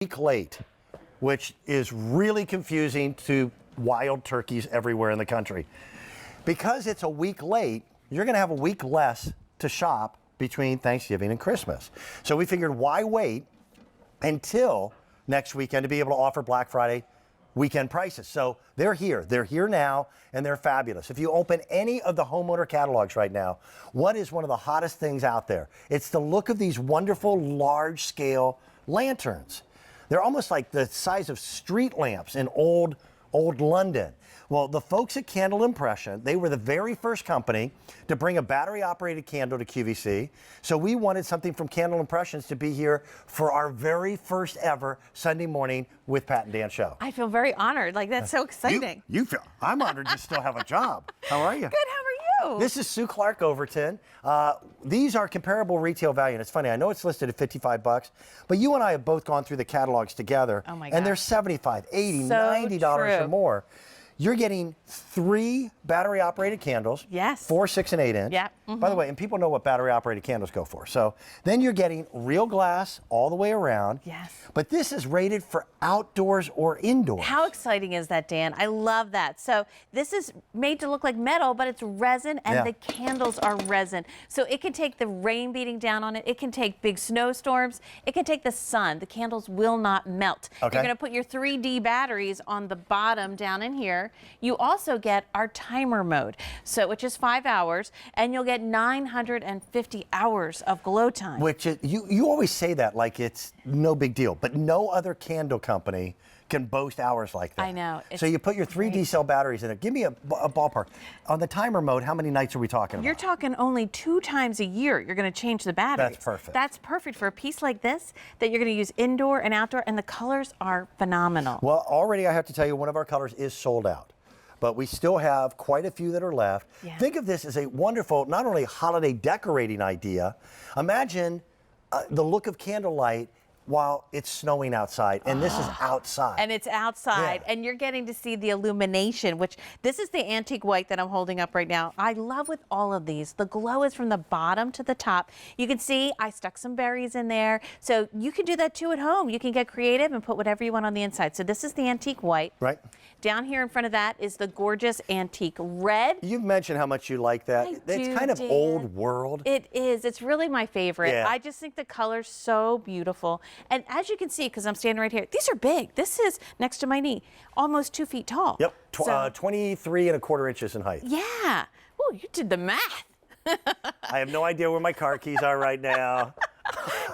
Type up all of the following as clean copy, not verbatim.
week late, which is really confusing to wild turkeys everywhere in the country. Because it's a week late, you're going to have a week less to shop between Thanksgiving and Christmas. So we figured, why wait until next weekend to be able to offer Black Friday weekend prices? So they're here now, and they're fabulous. If you open any of the homeowner catalogs right now, what is one of the hottest things out there? It's the look of these wonderful large scale lanterns. They're almost like the size of street lamps in old London. Well, the folks at Candle Impression, they were the very first company to bring a battery-operated candle to QVC. So we wanted something from Candle Impressions to be here for our very first ever Sunday morning with Pat and Dan show. I feel very honored. Like, that's so exciting. You feel, I'm honored you still have a job. How are you? Good, how are you? This is Sue Clark Overton. These are comparable retail value. And it's funny, I know it's listed at $55, but you and I have both gone through the catalogs together. Oh my God. And they're $75, $80, So $90 true. or more. You're getting 3 battery-operated candles. Yes. 4, 6, and 8 inch. Yeah. By the way, and people know what battery-operated candles go for. So then you're getting real glass all the way around. Yes. But this is rated for outdoors or indoors. How exciting is that, Dan? I love that. So this is made to look like metal, but it's resin, and the candles are resin. So it can take the rain beating down on it. It can take big snowstorms. It can take the sun. The candles will not melt. Okay. You're going to put your 3D batteries on the bottom down in here. You also get our timer mode, so which is 5 hours, and you'll get 950 hours of glow time. Which is, you always say that like it's no big deal, but no other candle company can boast hours like that. I know. So you put your 3D cell batteries in it. Give me a ballpark. On the timer mode, how many nights are we talking about? You're talking only 2 times a year you're going to change the batteries. That's perfect. That's perfect for a piece like this that you're going to use indoor and outdoor, and the colors are phenomenal. Well, already I have to tell you, one of our colors is sold out, but we still have quite a few that are left. Yeah. Think of this as a wonderful, not only holiday decorating idea. Imagine the look of candlelight while it's snowing outside, and this is outside. And it's outside, and you're getting to see the illumination, which this is the antique white that I'm holding up right now. I love with all of these, the glow is from the bottom to the top. You can see I stuck some berries in there, so you can do that too at home. You can get creative and put whatever you want on the inside. So this is the antique white. Right. Down here in front of that is the gorgeous antique red. You've mentioned how much you like that. It's kind of Dan. old world. It is. It's really my favorite. Yeah. I just think the color's so beautiful. And as you can see, because I'm standing right here, these are big. This is next to my knee, almost 2 feet tall. Yep, So, 23¼ inches in height. yeah. Oh, you did the math. I have no idea where my car keys are right now.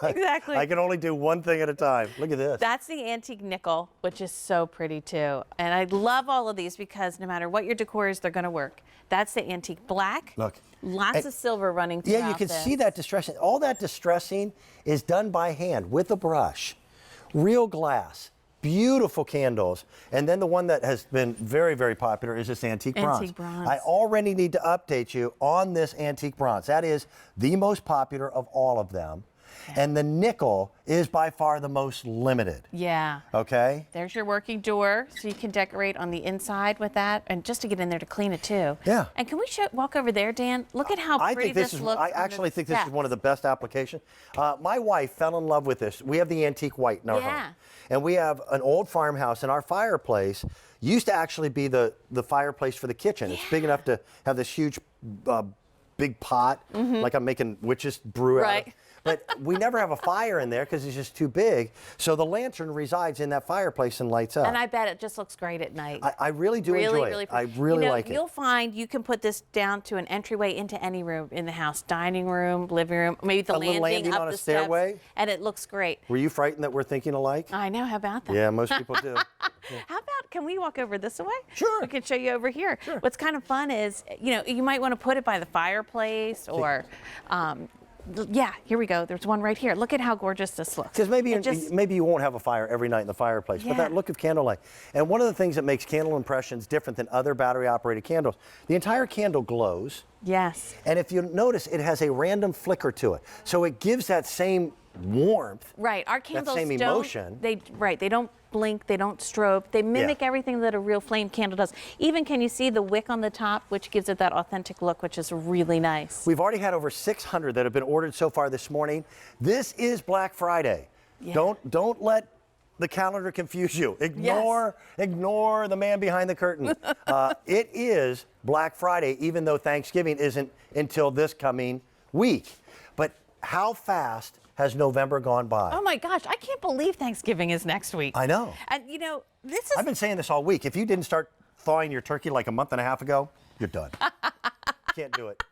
Exactly. I can only do one thing at a time. Look at this. That's the antique nickel, which is so pretty too. And I love all of these because no matter what your decor is, they're going to work. That's the antique black. Look. Lots of silver running throughout Yeah, you can this. see that distressing. All that distressing is done by hand with a brush. Real glass. Beautiful candles. And then the one that has been very, very popular is this antique bronze. Antique bronze. I already need to update you on this antique bronze. That is the most popular of all of them. And the nickel is by far the most limited. Yeah. Okay? There's your working door, so you can decorate on the inside with that, and just to get in there to clean it too. Yeah. And can we walk over there, Dan? Look at how pretty this looks. I actually think this is one of the best applications. My wife fell in love with this. We have the antique white in our home. And we have an old farmhouse, and our fireplace used to actually be the fireplace for the kitchen. It's big enough to have this huge big pot, like I'm making witch's brew out of. But we never have a fire in there because it's just too big. So the lantern resides in that fireplace and lights up. And I bet it just looks great at night. I really do enjoy it. I really like it. You'll find you can put this down to an entryway into any room in the house, dining room, living room, maybe the landing up on a the stairway. steps, and it looks great. Were you frightened that we're thinking alike? I know. How about that? Yeah, most people do. How about, can we walk over this way? Sure. We can show you over here. Sure. What's kind of fun is, you might want to put it by the fireplace or, yeah, here we go. There's one right here. Look at how gorgeous this looks. Because maybe you won't have a fire every night in the fireplace, but that look of candlelight. And one of the things that makes Candle Impressions different than other battery-operated candles, the entire candle glows. Yes. And if you notice, it has a random flicker to it. So it gives that same warmth. Right. Our candles that same emotion. They don't blink, they don't strobe. They mimic everything that a real flame candle does. Even can you see the wick on the top, which gives it that authentic look, which is really nice. We've already had over 600 that have been ordered so far this morning. This is Black Friday. Yeah. Don't let the calendar confuse you. Ignore the man behind the curtain. It is Black Friday, even though Thanksgiving isn't until this coming week. But how fast has November gone by? Oh my gosh, I can't believe Thanksgiving is next week. I know. And you know, this is. I've been saying this all week. If you didn't start thawing your turkey like a month and a half ago, you're done. Can't do it.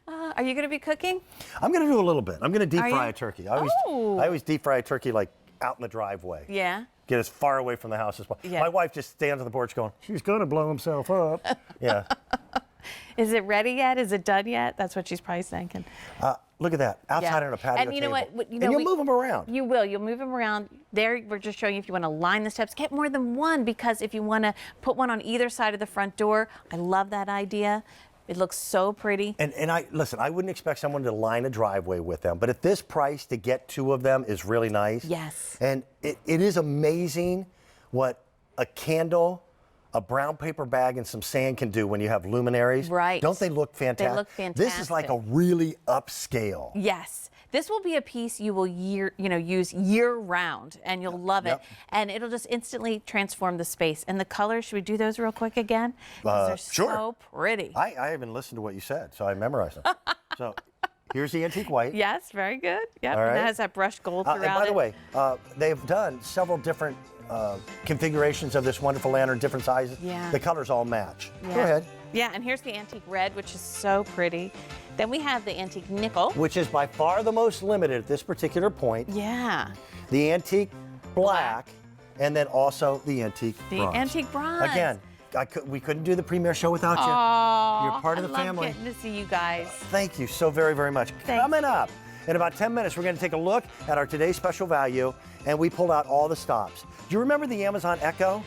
Are you going to be cooking? I'm going to do a little bit. I'm going to deep Are fry you? a turkey. I Oh. always deep fry a turkey like out in the driveway. Yeah. Get as far away from the house as possible. Yeah. My wife just stands on the porch going, she's going to blow himself up. Yeah. Is it ready yet? Is it done yet? That's what she's probably thinking. Look at that. Outside on a patio And you know table. what? And you'll move them around. You will. You'll move them around. There, we're just showing you if you want to line the steps, get more than one, because if you want to put one on either side of the front door, I love that idea. It looks so pretty. And listen, I wouldn't expect someone to line a driveway with them, but at this price, to get two of them is really nice. Yes. And it is amazing what a candle, a brown paper bag, and some sand can do when you have luminaries. Right. Don't they look fantastic? They look fantastic. This is like a really upscale. Yes. This will be a piece you will use year round, and you'll love it. Yep. And it'll just instantly transform the space. And the colors, should we do those real quick again? 'Cause they're Sure. so pretty. I even listened to what you said, so I memorized them. So here's the antique white. Yes, very good. Yep. All And right. it has that brushed gold throughout And by the it. way, they've done several different configurations of this wonderful lantern, different sizes. Yeah. The colors all match. Yeah. Go ahead. Yeah, and here's the antique red, which is so pretty. Then we have the antique nickel. Which is by far the most limited at this particular point. Yeah. The antique black, and then also the antique bronze. Antique bronze. Again, we couldn't do the premiere show without you. Aww, You're part of the I love family. getting to see you guys. Thank you so very, very much. Thanks. Coming up in about 10 minutes, we're going to take a look at our today's special value, and we pulled out all the stops. Do you remember the Amazon Echo?